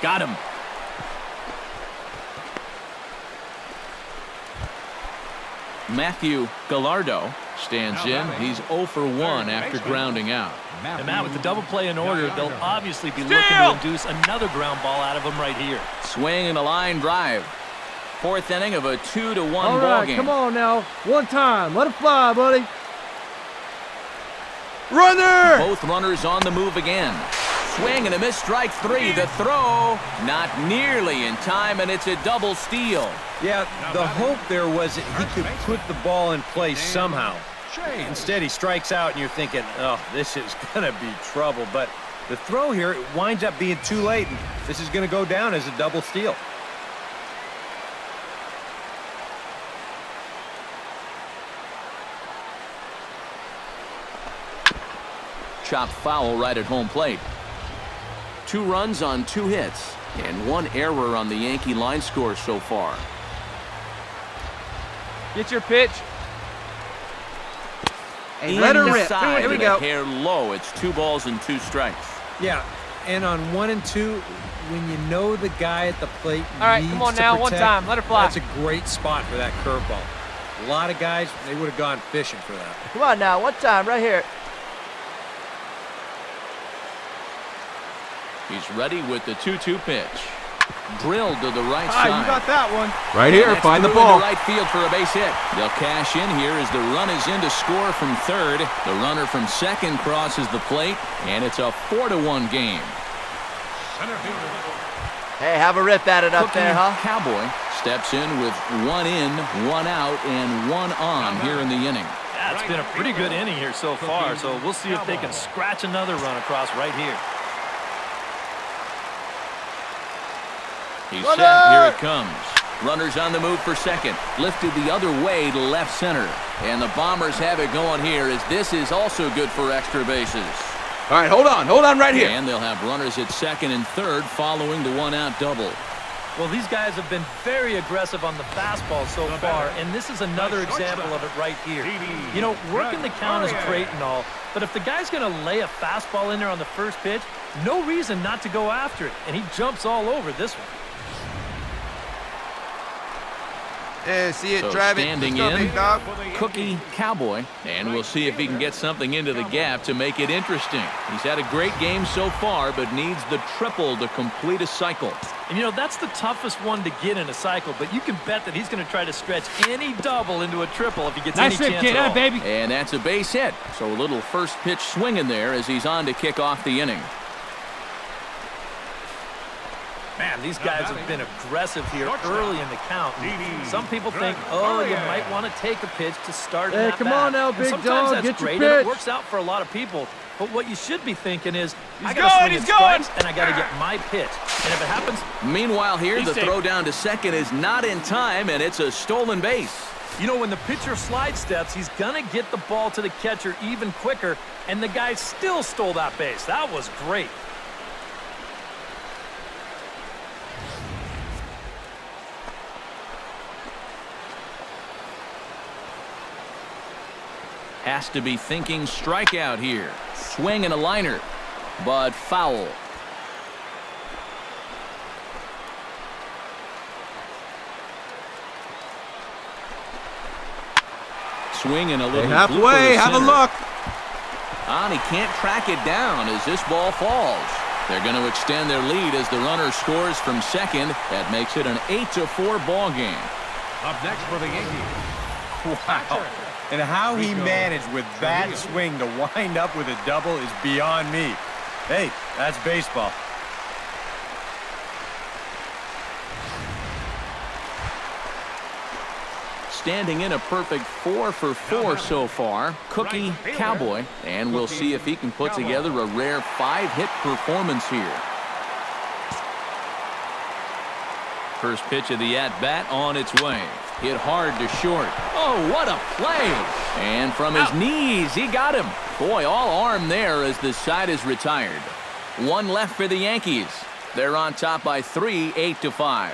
Got him. Matthew Gallardo stands in. He's 0 for 1 after grounding out. And Matt, with the double play in order, they'll obviously be looking to induce another ground ball out of him right here. Swing and a line drive. Fourth inning of a 2-1 All ball right, game. come on now. One time. Let it fly, buddy. Runner! Both runners on the move again. Swing and a miss, strike 3. The throw not nearly in time, and it's a double steal. Yeah, the hope there was that he could put the ball in place somehow. Instead, he strikes out, and you're thinking, oh, this is going to be trouble. But the throw here winds up being too late, and this is going to go down as a double steal. Chopped foul right at home plate. 2 runs on 2 hits, and 1 error on the Yankee line score so far. Get your pitch. And let her rip. Here we go. Hair low. It's 2 balls and 2 strikes. Yeah, and on 1 and 2, when you know the guy at the plate All right, needs come on to now, protect, one time. Let her fly. That's a great spot for that curveball. A lot of guys, they would have gone fishing for that. Come on now, one time, right here. He's ready with the 2-2 pitch. Drilled to the right side. You got that one. Right here, find the ball. Right field for a base hit. They'll cash in here as the run is in to score from third. The runner from second crosses the plate, and it's a 4-1 game. Hey, have a rip at it up there, huh? Cowboy steps in with 1 in, 1 out, and 1 on here in the inning. That's been a pretty good inning here so far, so we'll see if they can scratch another run across right here. He's set. Here it comes. Runners on the move for second. Lifted the other way to left center. And the Bombers have it going here as this is also good for extra bases. All right, hold on right here. And they'll have runners at second and third following the 1-out double. Well, these guys have been very aggressive on the fastball so far, and this is another example of it right here. You know, working the count is great and all, but if the guy's going to lay a fastball in there on the first pitch, no reason not to go after it, and he jumps all over this one. Yeah, see it, So drive standing it. Let's go, in, big dog. Cookie Cowboy, and we'll see if he can get something into the gap to make it interesting. He's had a great game so far, but needs the triple to complete a cycle. And you know, that's the toughest one to get in a cycle, but you can bet that he's going to try to stretch any double into a triple if he gets any chance at all. baby. And that's a base hit. So a little first pitch swing in there as he's on to kick off the inning. Man, these guys have been aggressive here early in the count. Some people think, oh, you might want to take a pitch to start Hey, that come bat. on now, And big sometimes dog, that's get your great, and it pitch. works out for a lot of people. But what you should be thinking is, I got to swing at strikes, and I got to get my pitch. And if it happens, Meanwhile here, the safe. throw down to second is not in time, and it's a stolen base. you know, when the pitcher slide steps, he's going to get the ball to the catcher even quicker, and the guy still stole that base. That was great. Has to be thinking strikeout here. Swing and a liner, but foul. Swing and a little halfway, have a look. And he can't track it down as this ball falls. They're going to extend their lead as the runner scores from second. That makes it an 8-4 ball game. Up next for the Yankees. Wow. And how he managed with that swing to wind up with a double is beyond me. Hey, that's baseball. Standing in a perfect 4 for 4 so far, Cookie Cowboy, and we'll see if he can put together a rare 5-hit performance here. First pitch of the at-bat on its way. Hit hard to short. Oh, what a play! And from his knees, he got him. Boy, all arm there as the side is retired. One left for the Yankees. They're on top by 3, 8-5.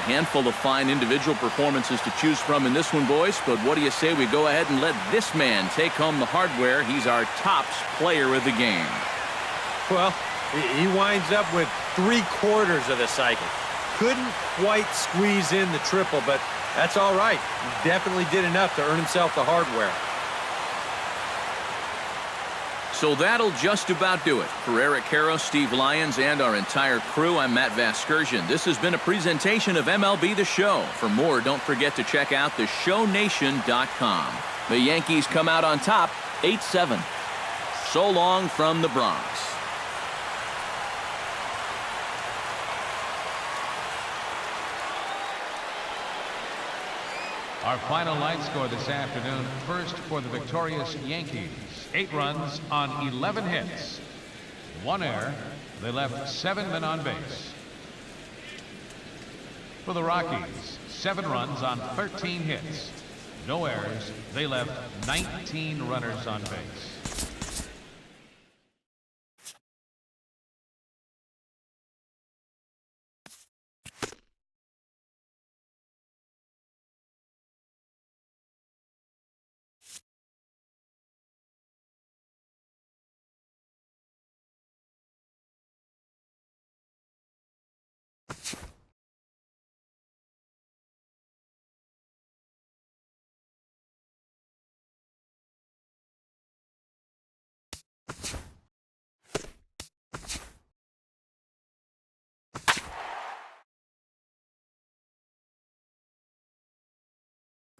handful of fine individual performances to choose from in this one, boys. But what do you say we go ahead and let this man take home the hardware? He's our tops player of the game. Well, he winds up with 3/4 of the cycle. Couldn't quite squeeze in the triple, but that's all right. He definitely did enough to earn himself the hardware. So that'll just about do it. For Eric Caro, Steve Lyons, and our entire crew, I'm Matt Vasgersian. This has been a presentation of MLB The Show. For more, don't forget to check out theshownation.com. The Yankees come out on top, 8-7. So long from the Bronx. Our final line score this afternoon. First for the victorious Yankees. 8 runs on 11 hits. 1 error. They left 7 men on base. For the Rockies, 7 runs on 13 hits. No errors. They left 19 runners on base.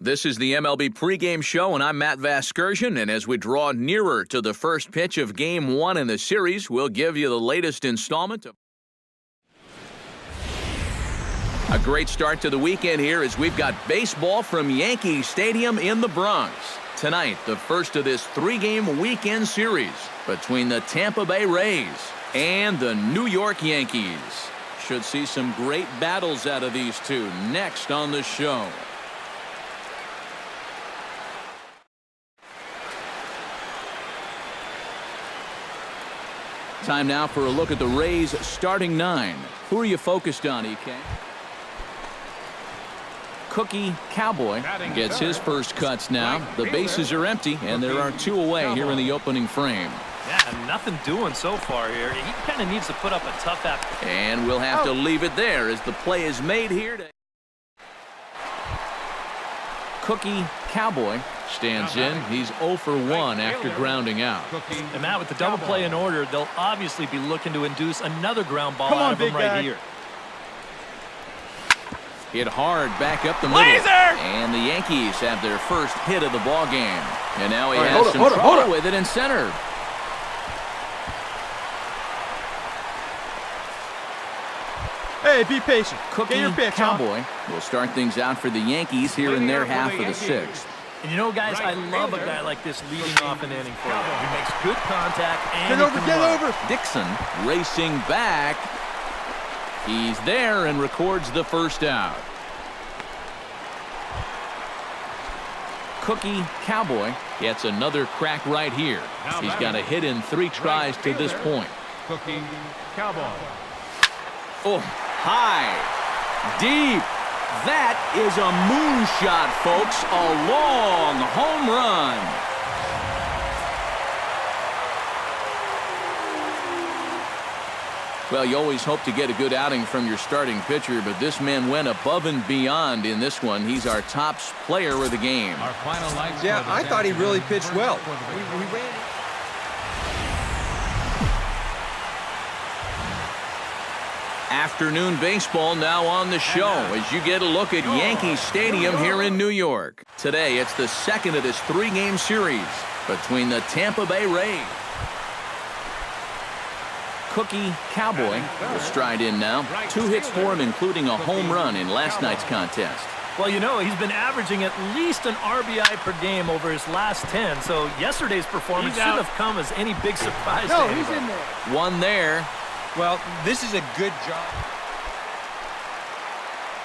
This is the MLB pregame show, and I'm Matt Vasgersian. And as we draw nearer to the first pitch of Game 1 in the series, we'll give you the latest installment of a great start to the weekend here as we've got baseball from Yankee Stadium in the Bronx. Tonight, the first of this 3-game weekend series between the Tampa Bay Rays and the New York Yankees. Should see some great battles out of these two next on the show. Time now for a look at the Rays' starting 9. Who are you focused on, EK? Cookie Cowboy gets his first cuts now. The bases are empty, and there are 2 away here in the opening frame. Yeah, nothing doing so far here. He kind of needs to put up a tough effort. And we'll have to leave it there as the play is made here. Cookie Cowboy stands in. He's 0 for 1 after grounding out. And Matt, with the double play in order, they'll obviously be looking to induce another ground ball out of him right here. Hit hard back up the middle. And the Yankees have their first hit of the ball game. And now he has some trouble with it in center. Hey, be patient. Cookie Cowboy will start things out for the Yankees here in their half of the 6th. And you know, guys, I love a guy like this leading off an inning for you. He makes good contact and Get over. Dixon racing back. He's there and records the first out. Cookie Cowboy gets another crack right here. He's got a hit in 3 tries to this point. Cookie Cowboy. Oh, high, deep. That is a moonshot, folks. A long home run. Well, you always hope to get a good outing from your starting pitcher, but this man went above and beyond in this one. He's our tops player of the game. Our final line. Yeah, I thought he really pitched well. Afternoon baseball now on the show as you get a look at Yankee Stadium here in New York. Today, it's the second of this 3-game series between the Tampa Bay Rays. Cookie Cowboy will stride in now. 2 hits for him, including a home run in last night's contest. Well, you know, he's been averaging at least an RBI per game over his last 10, so yesterday's performance shouldn't have come as any big surprise to anybody. He's in there. One there. Well, this is a good job.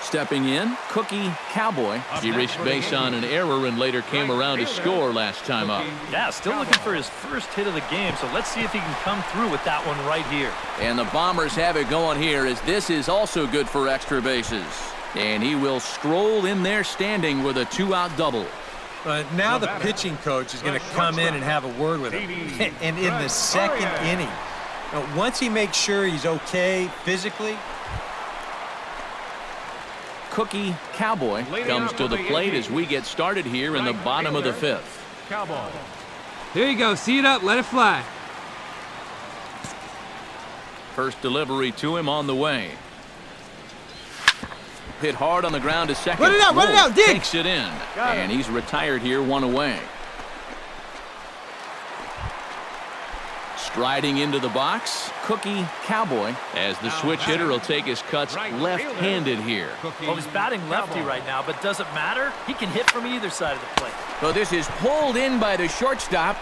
Stepping in, Cookie Cowboy. He reached base on an error and later came around to score last time up. Yeah, still looking for his first hit of the game, so let's see if he can come through with that one right here. And the Bombers have it going here as this is also good for extra bases. And he will stroll in there standing with a 2-out double. Now the pitching coach is going to come in and have a word with him. And in the second inning, once he makes sure he's okay physically. Cookie Cowboy comes to the plate as we get started here in the bottom of the 5th. Cowboy. Here you go. See it up. Let it fly. First delivery to him on the way. Hit hard on the ground to second. Run it out, run it out, dig! Takes it in. And he's retired here, 1 away. Striding into the box, Cookie Cowboy, as the switch hitter will take his cuts left-handed here. Well, he's batting lefty right now, but doesn't matter. He can hit from either side of the plate. So this is pulled in by the shortstop.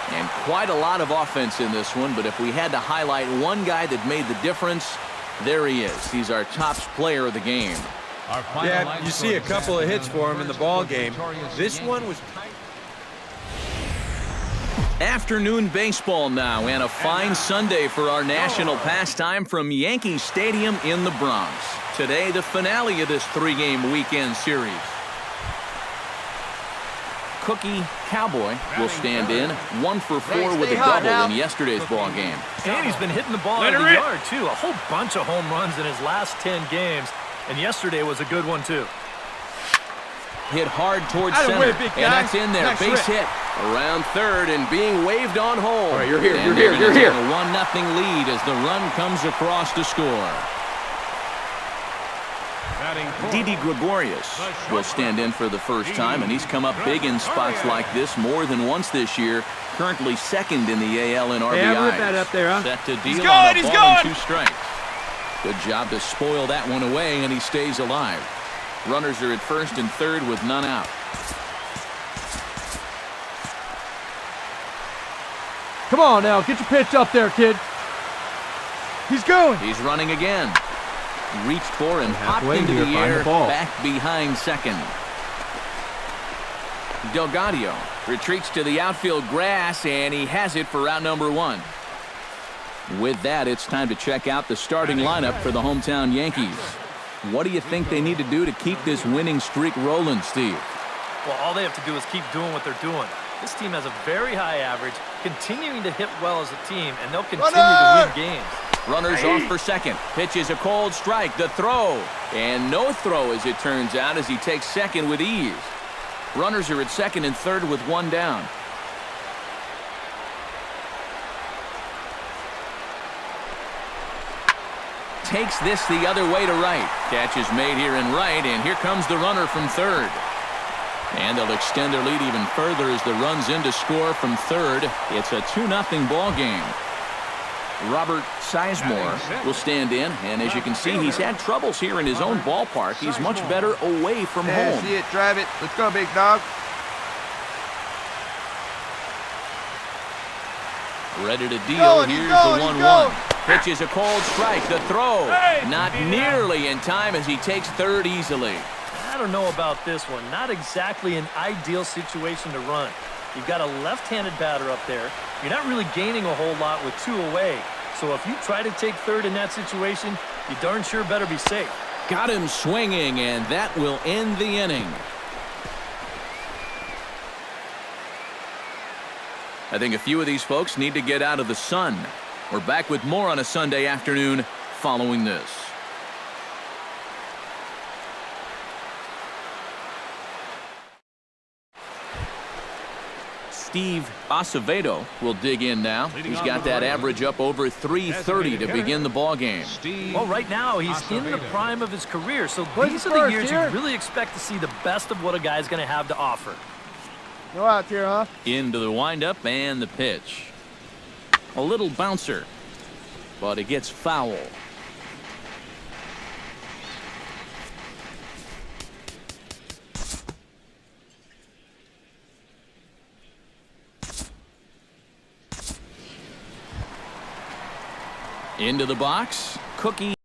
And quite a lot of offense in this one, but if we had to highlight one guy that made the difference, there he is. He's our top player of the game. Yeah, you see a couple of hits for him in the ball game. This one was tight. Afternoon baseball now, and a fine Sunday for our national pastime from Yankee Stadium in the Bronx. Today, the finale of this 3-game weekend series. Cookie Cowboy will stand in, 1 for 4 with a double in yesterday's ball game. And he's been hitting the ball in the yard, too. A whole bunch of home runs in his last 10 games. And yesterday was a good one, too. Hit hard towards center, and that's in there. Base hit around third and being waved on home. All right, you're here, and you're here, you're here. A 1-0 lead as the run comes across to score. Didi Gregorius will stand in for the first time, and he's come up big in spots like this more than once this year. Currently second in the AL in RBIs. That up there, huh? Set to deal on a ball and 2 strikes. Good job to spoil that one away, and he stays alive. Runners are at first and third with none out. Come on now. Get your pitch up there, kid. He's going. He's running again. Reached for and hopped into the air, back behind second. Delgado retreats to the outfield grass, and he has it for route number 1. With that, it's time to check out the starting lineup for the hometown Yankees. What do you think they need to do to keep this winning streak rolling, Steve? Well, all they have to do is keep doing what they're doing. This team has a very high average, continuing to hit well as a team, and they'll continue to win games. Runners off for second. Pitch is a cold strike. The throw. And no throw, as it turns out, as he takes second with ease. Runners are at second and third with 1 down. Takes this the other way to right. Catch is made here in right, and here comes the runner from third. And they'll extend their lead even further as the run's in to score from third. It's a 2-0 ball game. Robert Sizemore will stand in, and as you can see, he's had troubles here in his own ballpark. He's much better away from home. See it, drive it. Let's go, big dog. Ready to deal. Here's the 1-1. Pitch is a cold strike. The throw. Not nearly in time as he takes third easily. I don't know about this one. Not exactly an ideal situation to run. You've got a left-handed batter up there. You're not really gaining a whole lot with 2 away. So if you try to take third in that situation, you darn sure better be safe. Got him swinging, and that will end the inning. I think a few of these folks need to get out of the sun. We're back with more on a Sunday afternoon following this. Steve Acevedo will dig in now. He's got that average up over 330 to begin the ball game. Well, right now he's in the prime of his career, so these are the years you really expect to see the best of what a guy's going to have to offer. Go out here, huh? Into the windup and the pitch. A little bouncer, but it gets foul. Into the box, Cookie